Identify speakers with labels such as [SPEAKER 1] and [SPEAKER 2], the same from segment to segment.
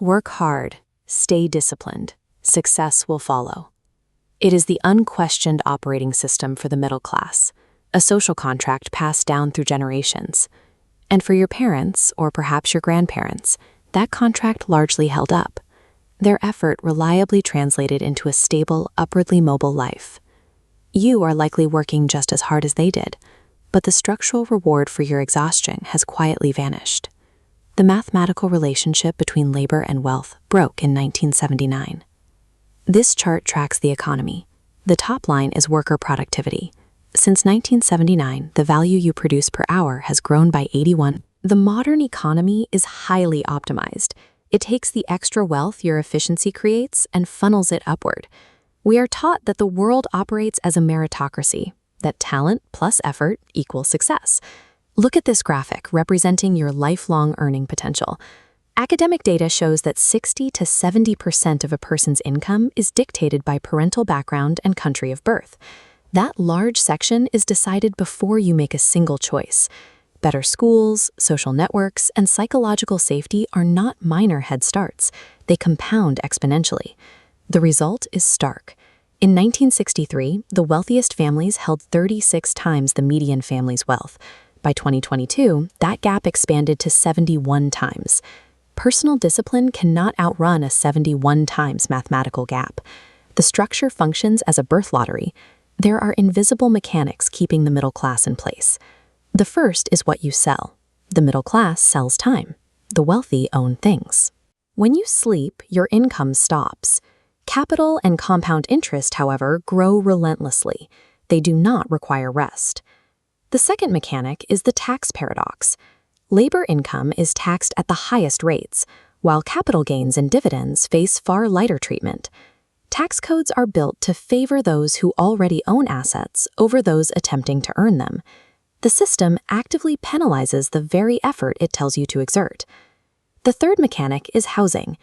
[SPEAKER 1] Work hard, stay disciplined, success will follow. It is the unquestioned operating system for the middle class, a social contract passed down through generations. And for your parents, or perhaps your grandparents, that contract largely held up. Their effort reliably translated into a stable, upwardly mobile life. You are likely working just as hard as they did, but the structural reward for your exhaustion has quietly vanished. The mathematical relationship between labor and wealth broke in 1979. This chart tracks the economy. The top line is worker productivity. Since 1979, the value you produce per hour has grown by 81. The modern economy is highly optimized. It takes the extra wealth your efficiency creates and funnels it upward. We are taught that the world operates as a meritocracy, that talent plus effort equals success. Look at this graphic representing your lifelong earning potential. Academic data shows that 60 to 70% of a person's income is dictated by parental background and country of birth. That large section is decided before you make a single choice. Better schools, social networks, and psychological safety are not minor head starts. They compound exponentially. The result is stark. In 1963, the wealthiest families held 36 times the median family's wealth. By 2022, that gap expanded to 71 times. Personal discipline cannot outrun a 71 times mathematical gap. The structure functions as a birth lottery. There are invisible mechanics keeping the middle class in place. The first is what you sell. The middle class sells time. The wealthy own things. When you sleep, your income stops. Capital and compound interest, however, grow relentlessly. They do not require rest. The second mechanic is the tax paradox. Labor income is taxed at the highest rates, while capital gains and dividends face far lighter treatment. Tax codes are built to favor those who already own assets over those attempting to earn them. The system actively penalizes the very effort it tells you to exert. The third mechanic is housing.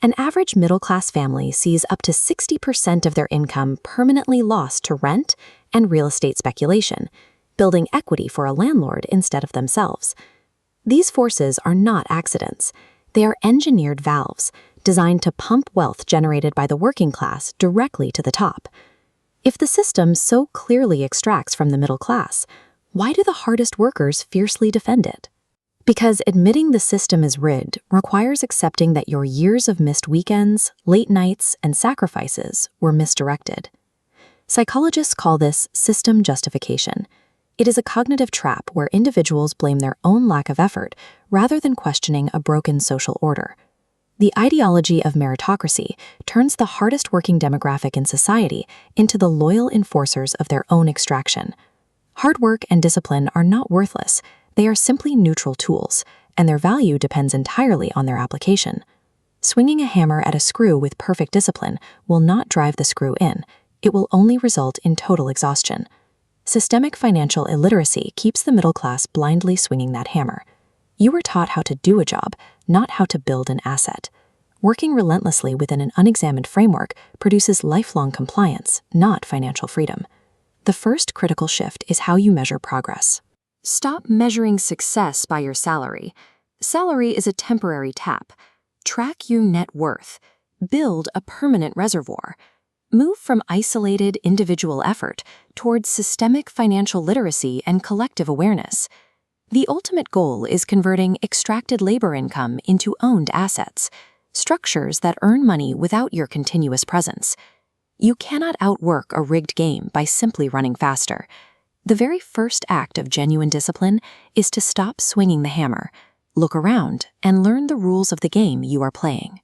[SPEAKER 1] An average middle-class family sees up to 60% of their income permanently lost to rent and real estate speculation, building equity for a landlord instead of themselves. These forces are not accidents. They are engineered valves designed to pump wealth generated by the working class directly to the top. If the system so clearly extracts from the middle class, why do the hardest workers fiercely defend it? Because admitting the system is rigged requires accepting that your years of missed weekends, late nights, and sacrifices were misdirected. Psychologists call this system justification. It is a cognitive trap where individuals blame their own lack of effort rather than questioning a broken social order. The ideology of meritocracy turns the hardest working demographic in society into the loyal enforcers of their own extraction. Hard work and discipline are not worthless. They are simply neutral tools, and their value depends entirely on their application. Swinging a hammer at a screw with perfect discipline will not drive the screw in. It will only result in total exhaustion. Systemic financial illiteracy keeps the middle class blindly swinging that hammer. You were taught how to do a job, not how to build an asset. Working relentlessly within an unexamined framework produces lifelong compliance, not financial freedom. The first critical shift is how you measure progress. Stop measuring success by your salary. Salary is a temporary tap. Track your net worth. Build a permanent reservoir. Move from isolated individual effort towards systemic financial literacy and collective awareness. The ultimate goal is converting extracted labor income into owned assets, structures that earn money without your continuous presence. You cannot outwork a rigged game by simply running faster. The very first act of genuine discipline is to stop swinging the hammer, look around, and learn the rules of the game you are playing.